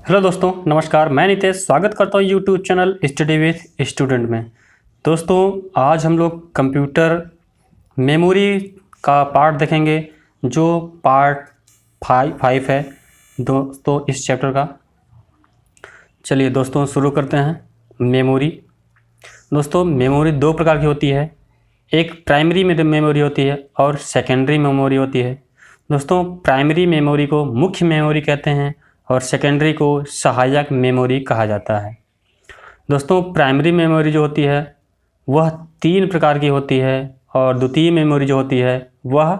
Hello दोस्तों, नमस्कार। मैं नितेश स्वागत करता हूँ YouTube channel study with student में। दोस्तों, आज हम लोग कंप्यूटर मेमोरी का पार्ट देखेंगे, जो पार्ट 5 है दोस्तों इस चैप्टर का। चलिए दोस्तों शुरू करते हैं। मेमोरी। दोस्तों, मेमोरी दो प्रकार की होती है। एक प्राइमरी मेमोरी होती है और सेकेंडरी मेमोरी होती है। दोस्तों, प्राइमरी मेमोरी को मुख्य मेमोरी कहते हैं और सेकेंडरी को सहायक मेमोरी कहा जाता है। दोस्तों, प्राइमरी मेमोरी जो होती है वह 3 प्रकार की होती है और द्वितीय मेमोरी जो होती है वह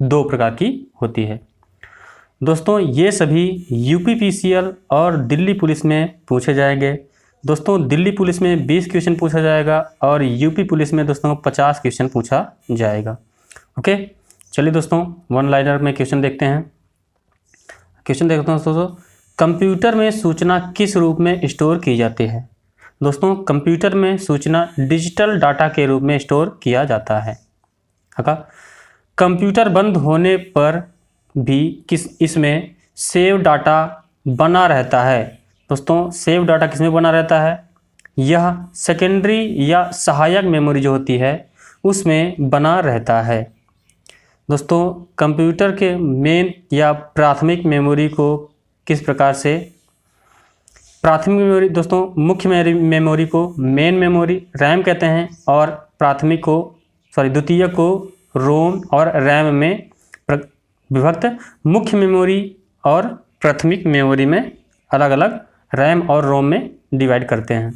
2 प्रकार की होती है। दोस्तों, ये सभी यूपीपीसीएल और दिल्ली पुलिस में पूछे जाएंगे। दोस्तों, दिल्ली पुलिस में 20 क्वेश्चन पूछा जाएगा और यूपी पुलिस में दोस्तों 50 क्वेश्चन पूछा जाएगा। ओके, चलिए दोस्तों वन लाइनर में क्वेश्चन देखते हैं। क्वेश्चन देखते हैं दोस्तों, कंप्यूटर में सूचना किस रूप में स्टोर की जाती है? दोस्तों, कंप्यूटर में सूचना डिजिटल डाटा के रूप में स्टोर किया जाता है। कंप्यूटर बंद होने पर भी इसमें सेव डाटा बना रहता है। दोस्तों, सेव डाटा किस में बना रहता है? यह सेकेंडरी या सहायक मेमोरी जो होती है उसमें बना रहता है। दोस्तों, कंप्यूटर के मेन या प्राथमिक मेमोरी को किस प्रकार से? प्राथमिक मेमोरी दोस्तों, मुख्य मेमोरी को मेन मेमोरी रैम कहते हैं और द्वितीय को रोम और रैम में विभक्त मुख्य मेमोरी और प्राथमिक मेमोरी में अलग अलग रैम और रोम में डिवाइड करते हैं।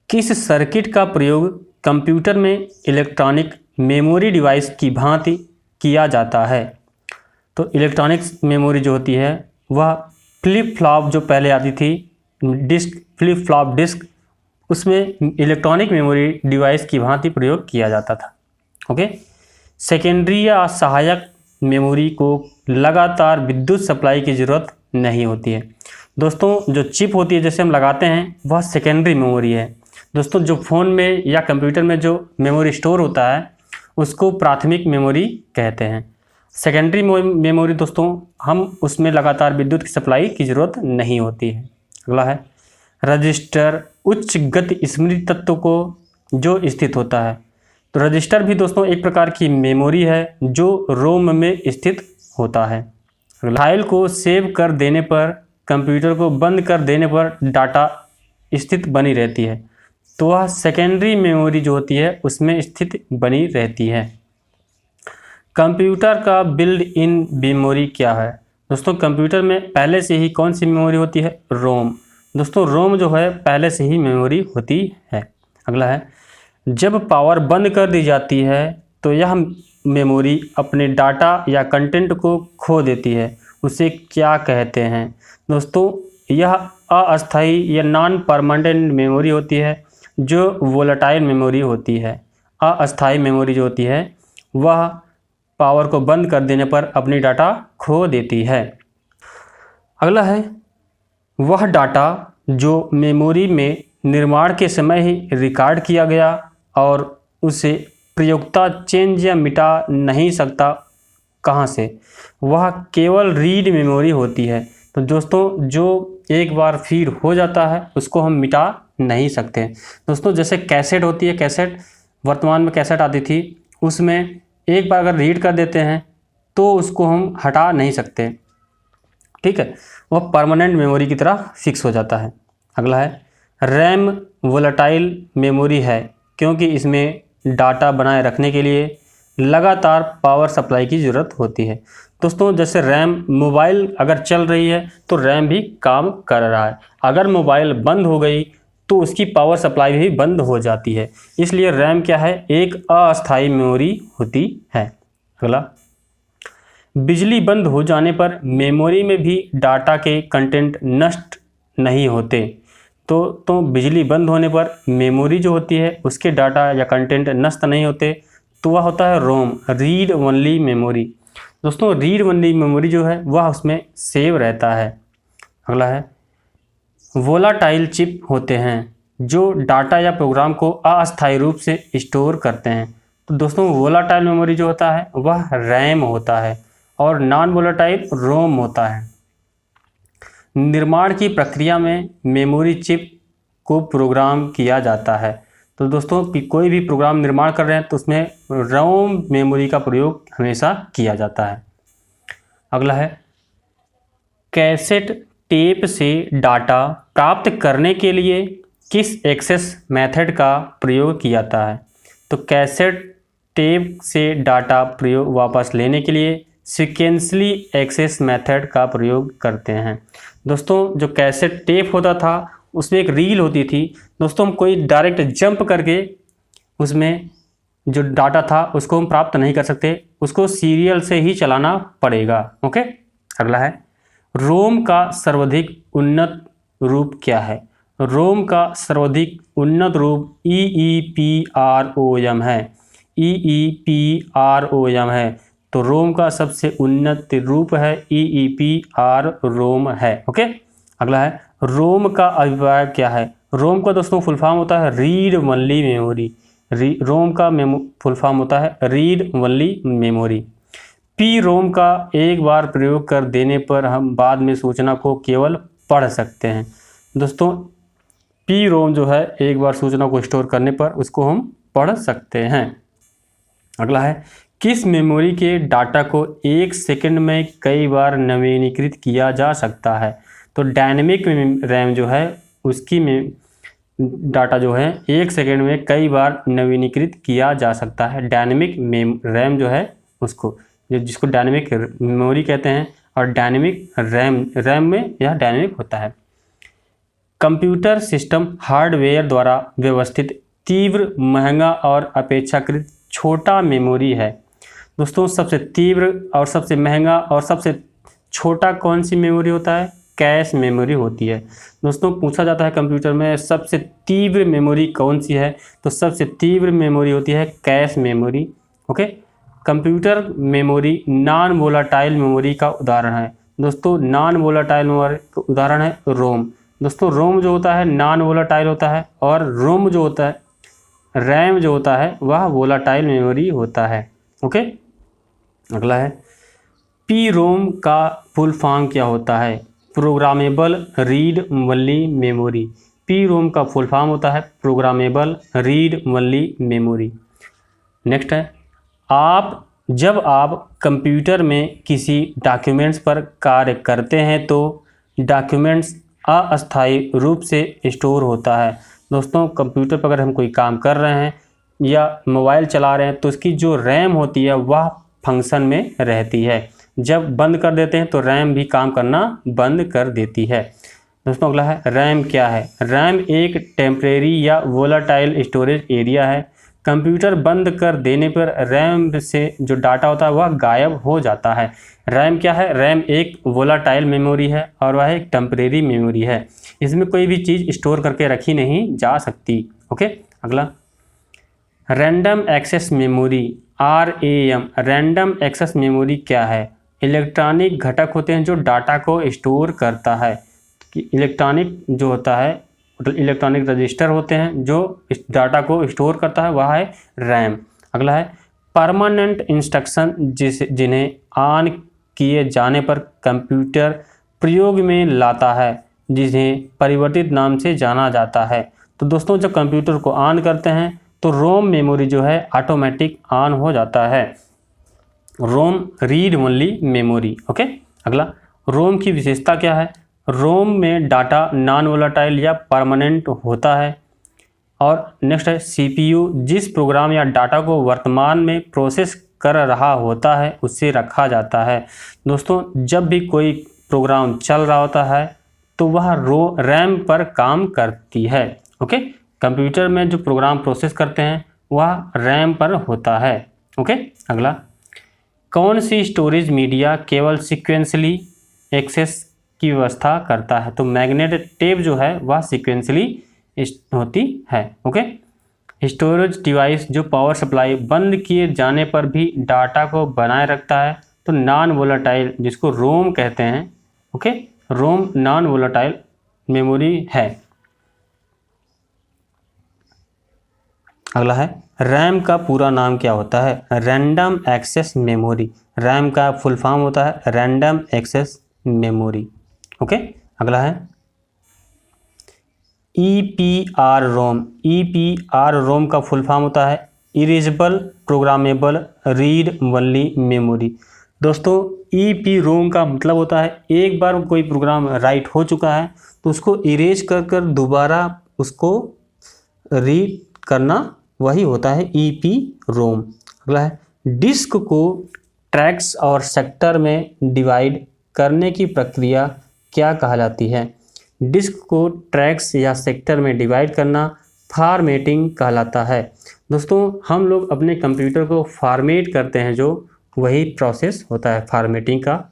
किस सर्किट का प्रयोग कंप्यूटर में इलेक्ट्रॉनिक मेमोरी डिवाइस की भांति किया जाता है? तो इलेक्ट्रॉनिक मेमोरी जो होती है वह फ्लिप फ्लॉप जो पहले आती थी डिस्क, फ्लिप फ्लॉप डिस्क, उसमें इलेक्ट्रॉनिक मेमोरी डिवाइस की भांति प्रयोग किया जाता था। ओके, सेकेंडरी या सहायक मेमोरी को लगातार विद्युत सप्लाई की ज़रूरत नहीं होती है। दोस्तों, जो चिप होती है जैसे हम लगाते हैं वह सेकेंडरी मेमोरी है। दोस्तों, जो फ़ोन में या कंप्यूटर में जो मेमोरी स्टोर होता है उसको प्राथमिक मेमोरी कहते हैं। सेकेंडरी मेमोरी दोस्तों, हम उसमें लगातार विद्युत की सप्लाई की ज़रूरत नहीं होती है। अगला है रजिस्टर, उच्च गति स्मृति तत्व को जो स्थित होता है। तो रजिस्टर भी दोस्तों एक प्रकार की मेमोरी है जो रोम में स्थित होता है। फाइल को सेव कर देने पर, कंप्यूटर को बंद कर देने पर डाटा स्थित बनी रहती है, तो वह सेकेंडरी मेमोरी जो होती है उसमें स्थित बनी रहती है। कंप्यूटर का बिल्ड इन मेमोरी क्या है? दोस्तों, कंप्यूटर में पहले से ही कौन सी मेमोरी होती है? रोम। दोस्तों, रोम जो है पहले से ही मेमोरी होती है। अगला है जब पावर बंद कर दी जाती है तो यह मेमोरी अपने डाटा या कंटेंट को खो देती है, उसे क्या कहते हैं? दोस्तों, यह अस्थायी या नॉन परमानेंट मेमोरी होती है जो वोलेटाइल मेमोरी होती है। अस्थायी मेमोरी जो होती है वह पावर को बंद कर देने पर अपनी डाटा खो देती है। अगला है वह डाटा जो मेमोरी में निर्माण के समय ही रिकॉर्ड किया गया और उसे प्रयोक्ता चेंज या मिटा नहीं सकता, कहाँ से? वह केवल रीड मेमोरी होती है। तो दोस्तों, जो एक बार फीड हो जाता है उसको हम मिटा नहीं सकते। दोस्तों, जैसे कैसेट होती है, कैसेट वर्तमान में कैसेट आती थी, उसमें एक बार अगर रीड कर देते हैं तो उसको हम हटा नहीं सकते। ठीक है, वह परमानेंट मेमोरी की तरह फिक्स हो जाता है। अगला है रैम वोलेटाइल मेमोरी है क्योंकि इसमें डाटा बनाए रखने के लिए लगातार पावर सप्लाई की ज़रूरत होती है। दोस्तों, जैसे रैम, मोबाइल अगर चल रही है तो रैम भी काम कर रहा है, अगर मोबाइल बंद हो गई तो उसकी पावर सप्लाई भी बंद हो जाती है, इसलिए रैम क्या है? एक अस्थायी मेमोरी होती है। अगला बिजली बंद हो जाने पर मेमोरी में भी डाटा के कंटेंट नष्ट नहीं होते। तो बिजली बंद होने पर मेमोरी जो होती है उसके डाटा या कंटेंट नष्ट नहीं होते, तो वह होता है रोम, रीड ओनली मेमोरी। दोस्तों, रीड ओनली मेमोरी जो है वह उसमें सेव रहता है। अगला है वोलाटाइल चिप होते हैं जो डाटा या प्रोग्राम को अस्थायी रूप से स्टोर करते हैं। तो दोस्तों, वोलाटाइल मेमोरी जो होता है वह रैम होता है और नॉन वोलाटाइल रोम होता है। निर्माण की प्रक्रिया में मेमोरी चिप को प्रोग्राम किया जाता है। तो दोस्तों कोई भी प्रोग्राम निर्माण कर रहे हैं तो उसमें रोम मेमोरी का प्रयोग हमेशा किया जाता है। अगला है, कैसेट टेप से डाटा प्राप्त करने के लिए किस एक्सेस मेथड का प्रयोग किया जाता है? तो कैसेट टेप से डाटा प्रयोग वापस लेने के लिए सीक्वेंसली एक्सेस मेथड का प्रयोग करते हैं। दोस्तों जो कैसेट टेप होता था उसमें एक रील होती थी। दोस्तों हम कोई डायरेक्ट जंप करके उसमें जो डाटा था उसको हम प्राप्त नहीं कर सकते, उसको सीरियल से ही चलाना पड़ेगा। ओके। अगला है, रोम का सर्वाधिक उन्नत रूप क्या है? रोम का सर्वाधिक उन्नत रूप EEPROM है। EEPROM है। तो रोम का सबसे उन्नत रूप है EEPROM है। ओके। अगला है, रोम का अभिप्राय क्या है? रोम का दोस्तों फुल फॉर्म होता है रीड ओनली मेमोरी। रोम का फुल फॉर्म होता है read only memory. P ROM का एक बार प्रयोग कर देने पर हम बाद में सूचना को केवल पढ़ सकते हैं। दोस्तों पी रोम जो है एक बार सूचना को स्टोर करने पर उसको हम पढ़ सकते हैं। अगला है, किस मेमोरी के डाटा को 1 सेकंड में कई बार नवीनीकृत किया जा सकता है? तो डायनेमिक रैम जो है उसकी में डाटा जो है 1 सेकंड में कई बार नवीनीकृत किया जा सकता है। डायनेमिक रैम जो है उसको, जिसको डायनेमिक मेमोरी कहते हैं, और डायनेमिक रैम में यह डायनेमिक होता है। कंप्यूटर सिस्टम हार्डवेयर द्वारा व्यवस्थित तीव्र, महंगा और अपेक्षाकृत छोटा मेमोरी है। दोस्तों सबसे तीव्र और सबसे महंगा और सबसे छोटा कौन सी मेमोरी होता है? कैश मेमोरी होती है। दोस्तों पूछा जाता है कंप्यूटर में सबसे तीव्र मेमोरी कौन सी है? तो सबसे तीव्र मेमोरी होती है cache memory. Okay. Computer memory non volatile memory का उदाहरण है। दोस्तों नॉन वोलाटाइल मेमोरी का उदाहरण है रोम। दोस्तों रोम जो होता है नॉन वोलाटाइल होता है, और रोम जो होता है, रैम जो होता है वह वोलाटाइल मेमोरी होता है। ओके। अगला है, पी रोम का फुल फॉर्म क्या होता है? Programmable read only memory. P ROM का फुल फॉर्म होता है programmable read only memory. Next है, जब आप कंप्यूटर में किसी डॉक्यूमेंट्स पर कार्य करते हैं तो डॉक्यूमेंट्स अस्थायी रूप से स्टोर होता है। दोस्तों कंप्यूटर पर अगर हम कोई काम कर रहे हैं या मोबाइल चला रहे हैं तो उसकी जो रैम होती है वह फंक्शन में रहती है। जब बंद कर देते हैं तो रैम भी काम करना बंद कर देती है। दोस्तों अगला है, रैम क्या है? रैम एक टेम्परेरी या वोलाटाइल स्टोरेज एरिया है। कंप्यूटर बंद कर देने पर रैम से जो डाटा होता है वह गायब हो जाता है। रैम क्या है? रैम एक वोलाटाइल मेमोरी है और वह एक टेम्परेरी मेमोरी है। इसमें कोई भी चीज़ स्टोर करके रखी नहीं जा सकती। ओके। अगला, random access memory RAM। Random access memory क्या है? इलेक्ट्रॉनिक घटक होते हैं जो डाटा को स्टोर करता है। इलेक्ट्रॉनिक जो होता है, इलेक्ट्रॉनिक रजिस्टर होते हैं जो इस डाटा को स्टोर करता है, वह है रैम। अगला है, परमानेंट इंस्ट्रक्शन जिन्हें ऑन किए जाने पर कंप्यूटर प्रयोग में लाता है, जिन्हें परिवर्तित नाम से जाना जाता है। तो दोस्तों जब कंप्यूटर को ऑन करते हैं तो रोम मेमोरी जो है ऑटोमेटिक ऑन हो जाता है। रोम रीड ओनली मेमोरी। ओके। अगला, रोम की विशेषता क्या है? रोम में डाटा नॉन वोलाटाइल या परमानेंट होता है। और नेक्स्ट है, CPU जिस प्रोग्राम या डाटा को वर्तमान में प्रोसेस कर रहा होता है उससे रखा जाता है। दोस्तों जब भी कोई प्रोग्राम चल रहा होता है तो वह रैम पर काम करती है। ओके। कंप्यूटर में जो प्रोग्राम प्रोसेस करते हैं वह रैम पर होता है। ओके। अगला, कौन सी स्टोरेज मीडिया केवल सीक्वेंसली एक्सेस की व्यवस्था करता है? तो मैग्नेटिक टेप जो है वह सीक्वेंसली होती है। ओके। स्टोरेज डिवाइस जो पावर सप्लाई बंद किए जाने पर भी डाटा को बनाए रखता है तो नॉन वोलाटाइल, जिसको रोम कहते हैं। ओके। रोम नॉन वोलाटाइल मेमोरी है। अगला है, रैम का पूरा नाम क्या होता है? Random access memory. रैम का फुल फॉर्म होता है रैंडम एक्सेस मेमोरी। ओके। अगला है EPR रोम। EPR रोम का फुल फॉर्म होता है erasable programmable read only memory. दोस्तों EP रोम का मतलब होता है एक बार कोई प्रोग्राम राइट हो चुका है तो उसको इरेज कर कर दोबारा उसको रीड करना, वही होता है EP रोम। अगला है डिस्क को ट्रैक्स और सेक्टर में डिवाइड करने की प्रक्रिया क्या कहा जाती है? डिस्क को ट्रैक्स या सेक्टर में डिवाइड करना फॉर्मेटिंग कहलाता है। दोस्तों हम लोग अपने कंप्यूटर को फॉर्मेट करते हैं, जो वही प्रोसेस होता है फॉर्मेटिंग का।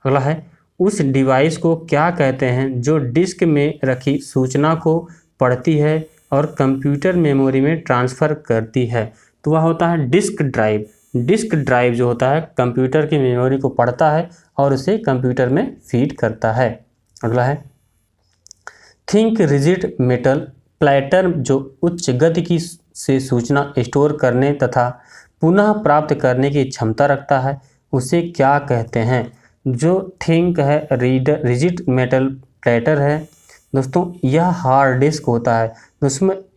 अगला है उस डिवाइस को क्या कहते हैं जो डिस्क में रखी सूचना को पढ़ती है और कंप्यूटर मेमोरी में ट्रांसफ़र करती है? तो वह होता है डिस्क ड्राइव। डिस्क ड्राइव जो होता है कंप्यूटर की मेमोरी को पढ़ता है और उसे कंप्यूटर में फीड करता है। अगला है थिंक रिजिड मेटल प्लेटर जो उच्च गति की से सूचना स्टोर करने तथा पुनः प्राप्त करने की क्षमता रखता है, उसे क्या कहते हैं? जो थिंक है रिजिड मेटल प्लेटर है दोस्तों, यह हार्ड डिस्क होता है।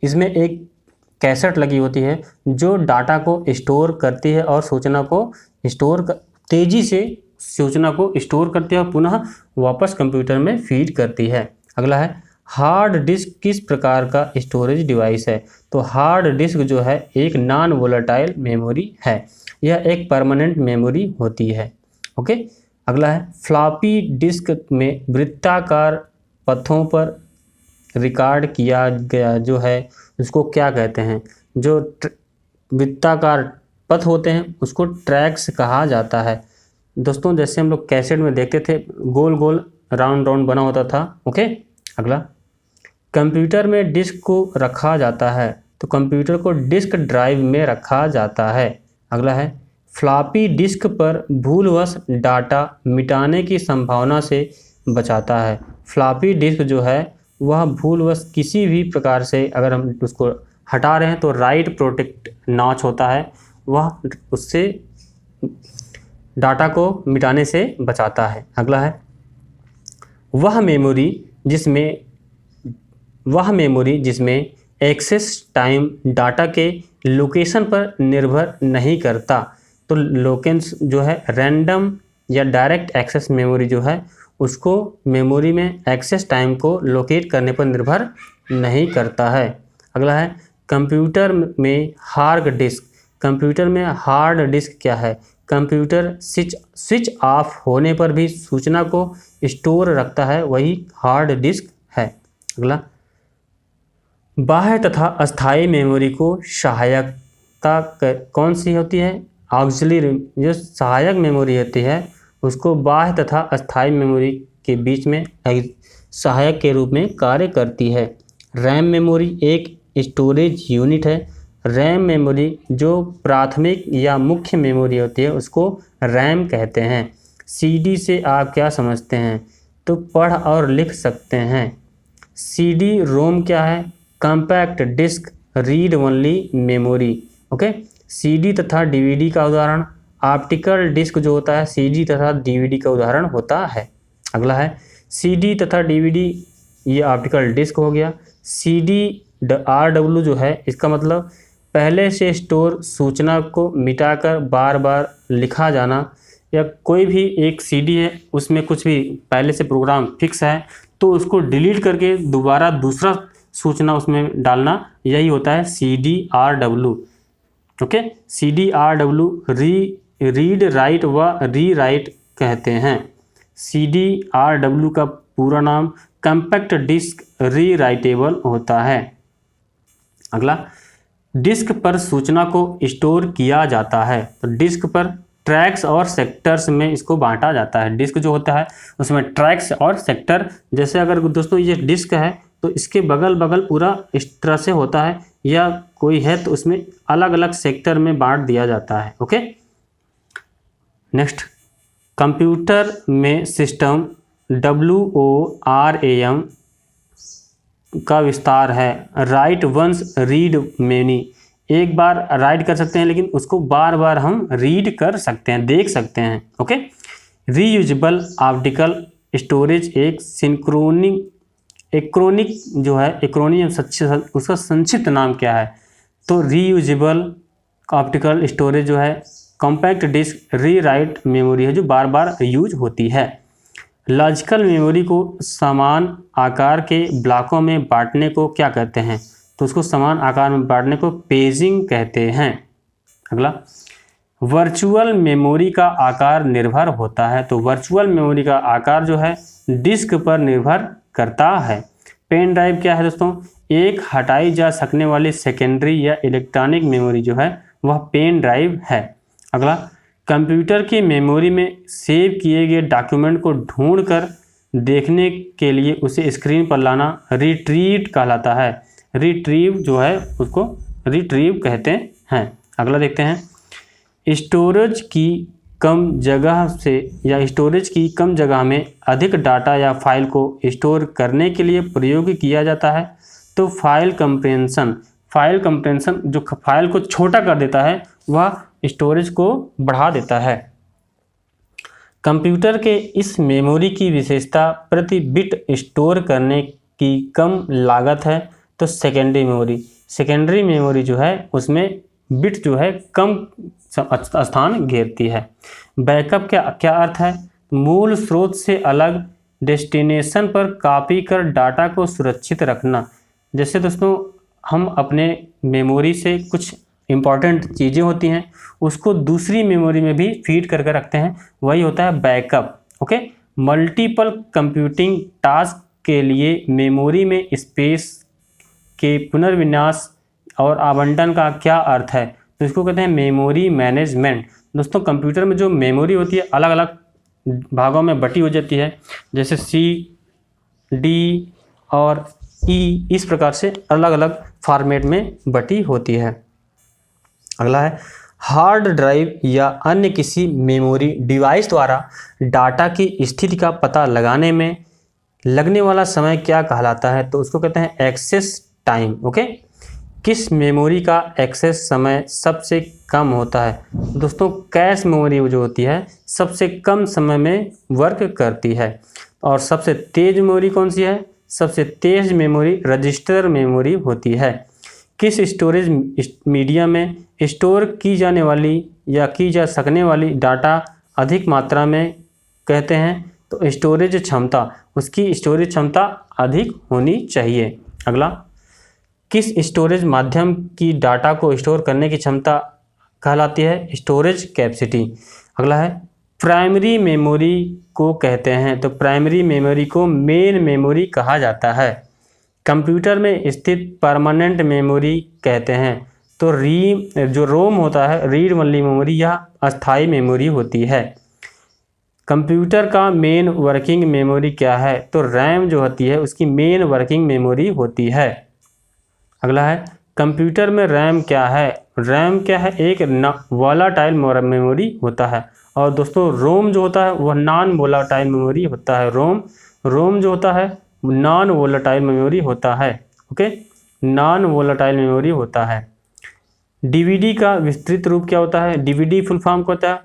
इसमें एक कैसेट लगी होती है जो डाटा को स्टोर करती है और सूचना को तेज़ी से सूचना को स्टोर करती है और पुनः वापस कंप्यूटर में फीड करती है। अगला है हार्ड डिस्क किस प्रकार का स्टोरेज डिवाइस है? तो हार्ड डिस्क जो है एक नॉन वोलेटाइल मेमोरी है, यह एक परमानेंट मेमोरी होती है। ओके। अगला है फ्लॉपी डिस्क में वृत्ताकार पथों पर रिकॉर्ड किया गया जो है उसको क्या कहते हैं? जो वृत्ताकार पथ होते हैं उसको ट्रैक्स कहा जाता है। दोस्तों जैसे हम लोग कैसेट में देखते थे गोल गोल राउंड राउंड बना होता था। ओके। अगला कंप्यूटर में डिस्क को रखा जाता है, तो कंप्यूटर को डिस्क ड्राइव में रखा जाता है। अगला है फ्लॉपी डिस्क पर भूलवश डाटा मिटाने की संभावना से बचाता है। फ्लॉपी डिस्क जो है वह भूलवश किसी भी प्रकार से अगर हम उसको हटा रहे हैं तो राइट प्रोटेक्ट नॉच होता है, वह उससे डाटा को मिटाने से बचाता है। अगला है वह मेमोरी जिसमें एक्सेस टाइम डाटा के लोकेशन पर निर्भर नहीं करता। तो लोकेंस जो है रैंडम या डायरेक्ट एक्सेस मेमोरी जो है उसको मेमोरी में एक्सेस टाइम को लोकेट करने पर निर्भर नहीं करता है। अगला है कंप्यूटर में हार्ड डिस्क। कंप्यूटर में हार्ड डिस्क क्या है? कंप्यूटर स्विच ऑफ होने पर भी सूचना को स्टोर रखता है, वही हार्ड डिस्क है। अगला बाह्य तथा अस्थायी मेमोरी को सहायकता कौन सी होती है? ऑक्सिलरी। जो सहायक मेमोरी होती है उसको बाह्य तथा अस्थायी मेमोरी के बीच में सहायक के रूप में कार्य करती है। रैम मेमोरी एक स्टोरेज यूनिट है। रैम मेमोरी जो प्राथमिक या मुख्य मेमोरी होती है उसको रैम कहते हैं। CD से आप क्या समझते हैं? तो पढ़ और लिख सकते हैं। CD रोम क्या है? Compact disc read only memory. Okay. CD तथा DVD का उदाहरण ऑप्टिकल डिस्क जो होता है CD तथा DVD का उदाहरण होता है। अगला है CD तथा DVD ये ऑप्टिकल डिस्क हो गया। CD-RW जो है इसका मतलब पहले से स्टोर सूचना को मिटाकर बार बार लिखा जाना, या कोई भी एक CD है उसमें कुछ भी पहले से प्रोग्राम फिक्स है तो उसको डिलीट करके दोबारा दूसरा सूचना उसमें डालना, यही होता है CD-RW। Okay. CD-RW read write व री राइट कहते हैं। CD-RW का पूरा नाम कॉम्पैक्ट डिस्क री राइटेबल होता है। अगला डिस्क पर सूचना को स्टोर किया जाता है, तो डिस्क पर ट्रैक्स और सेक्टर्स में इसको बांटा जाता है। डिस्क जो होता है उसमें ट्रैक्स और सेक्टर, जैसे अगर दोस्तों ये डिस्क है तो इसके बगल बगल पूरा इस तरह से होता है, या कोई है तो उसमें अलग अलग सेक्टर में बांट दिया जाता है। ओके। नेक्स्ट कंप्यूटर में सिस्टम WORAM का विस्तार है राइट वंस रीड मेनी। एक बार राइट कर सकते हैं लेकिन उसको बार बार हम रीड कर सकते हैं, देख सकते हैं। ओके। रीयूजेबल ऑप्टिकल स्टोरेज एक एक्रोनिक जो है, एक्रोनियम उसका संक्षिप्त नाम क्या है? तो रीयूजेबल ऑप्टिकल स्टोरेज जो है, कॉम्पैक्ट डिस्क, रीराइट मेमोरी है जो बार बार यूज होती है। लॉजिकल मेमोरी को समान आकार के ब्लॉकों में बांटने को क्या कहते हैं? तो उसको समान आकार में बांटने को पेजिंग कहते हैं। अगला, वर्चुअल मेमोरी का आकार निर्भर होता है। तो वर्चुअल मेमोरी का आकार जो है डिस्क पर निर्भर करता है। पेन ड्राइव क्या है दोस्तों? एक हटाई जा सकने वाली सेकेंडरी या इलेक्ट्रॉनिक मेमोरी जो है वह पेन ड्राइव है। अगला, कंप्यूटर की मेमोरी में सेव किए गए डॉक्यूमेंट को ढूंढकर देखने के लिए उसे स्क्रीन पर लाना रिट्रीव कहलाता है। रिट्रीव जो है उसको रिट्रीव कहते हैं। अगला देखते हैं, स्टोरेज की कम जगह से या स्टोरेज की कम जगह में अधिक डाटा या फाइल को स्टोर करने के लिए प्रयोग किया जाता है। तो फाइल कंप्रेंशन जो फाइल को छोटा कर देता है वह स्टोरेज को बढ़ा देता है। कंप्यूटर के इस मेमोरी की विशेषता प्रति बिट स्टोर करने की कम लागत है। तो सेकेंडरी मेमोरी जो है उसमें बिट जो है कम स्थान घेरती है। बैकअप क्या अर्थ है? मूल स्रोत से अलग डेस्टिनेशन पर कॉपी कर डाटा को सुरक्षित रखना। जैसे दोस्तों हम अपने मेमोरी से कुछ इम्पॉर्टेंट चीज़ें होती हैं उसको दूसरी मेमोरी में भी फीड करके रखते हैं, वही होता है backup. Okay, multiple computing task के लिए मेमोरी में स्पेस के पुनर्विन्यास और आवंटन का क्या अर्थ है? तो इसको कहते हैं मेमोरी मैनेजमेंट। दोस्तों कंप्यूटर में जो मेमोरी होती है अलग अलग भागों में बटी हो जाती है, जैसे सी, डी और ई, इस प्रकार से अलग अलग फॉर्मेट में बटी होती है। अगला है, हार्ड ड्राइव या अन्य किसी मेमोरी डिवाइस द्वारा डाटा की स्थिति का पता लगाने में लगने वाला समय क्या कहलाता है? तो उसको कहते हैं एक्सेस टाइम। ओके, किस मेमोरी का एक्सेस समय सबसे कम होता है? दोस्तों कैश मेमोरी जो होती है सबसे कम समय में वर्क करती है। और सबसे तेज मेमोरी कौन सी है? सबसे तेज मेमोरी रजिस्टर मेमोरी होती है। किस स्टोरेज मीडिया में स्टोर की जाने वाली या की जा सकने वाली डाटा अधिक मात्रा में कहते हैं? तो स्टोरेज क्षमता, उसकी स्टोरेज क्षमता अधिक होनी चाहिए। अगला, किस स्टोरेज माध्यम की डाटा को स्टोर करने की क्षमता कहलाती है? Storage capacity. अगला है, प्राइमरी मेमोरी को कहते हैं? तो प्राइमरी मेमोरी को मेन मेमोरी कहा जाता है। कंप्यूटर में स्थित परमानेंट मेमोरी कहते हैं? तो जो रोम होता है रीड ओनली मेमोरी, यह अस्थायी मेमोरी होती है। कंप्यूटर का मेन वर्किंग मेमोरी क्या है? तो रैम जो होती है उसकी मेन वर्किंग मेमोरी होती है। अगला है, कंप्यूटर में रैम क्या है? रैम क्या है? एक वोलाटाइल मेमोरी होता है। और दोस्तों रोम जो होता है वह नॉन वोलाटाइल मेमोरी होता है। रोम जो होता है नॉन वोलाटाइल मेमोरी होता है। ओके, नॉन वोलाटाइल मेमोरी होता है। डीवीडी का विस्तृत रूप क्या होता है? डीवीडी फुल फॉर्म क्या होता है?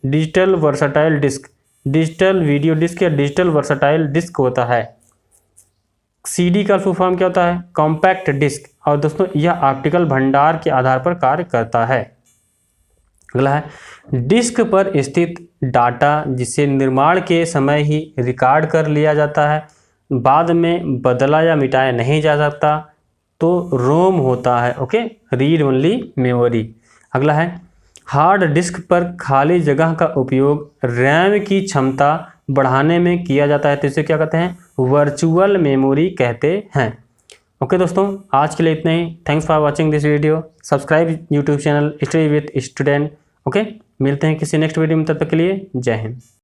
Digital versatile disc, digital video disc या डिजिटल वर्सटाइल डिस्क होता है। सीडी का फुल फॉर्म क्या होता है? Compact disc. और दोस्तों यह ऑप्टिकल भंडार के आधार पर कार्य करता है। अगला है, डिस्क पर स्थित डाटा जिसे निर्माण के समय ही रिकॉर्ड कर लिया जाता है, बाद में बदला या मिटाया नहीं जा सकता, तो रोम होता है। Okay, read only memory. अगला है, हार्ड डिस्क पर खाली जगह का उपयोग रैम की क्षमता बढ़ाने में किया जाता है, तो इसे क्या कहते हैं? वर्चुअल मेमोरी कहते हैं। ओके दोस्तों, आज के लिए इतना ही। Thanks for watching this video. Subscribe YouTube channel study with student. Okay, मिलते हैं किसी नेक्स्ट वीडियो में, तब तक के लिए जय हिंद।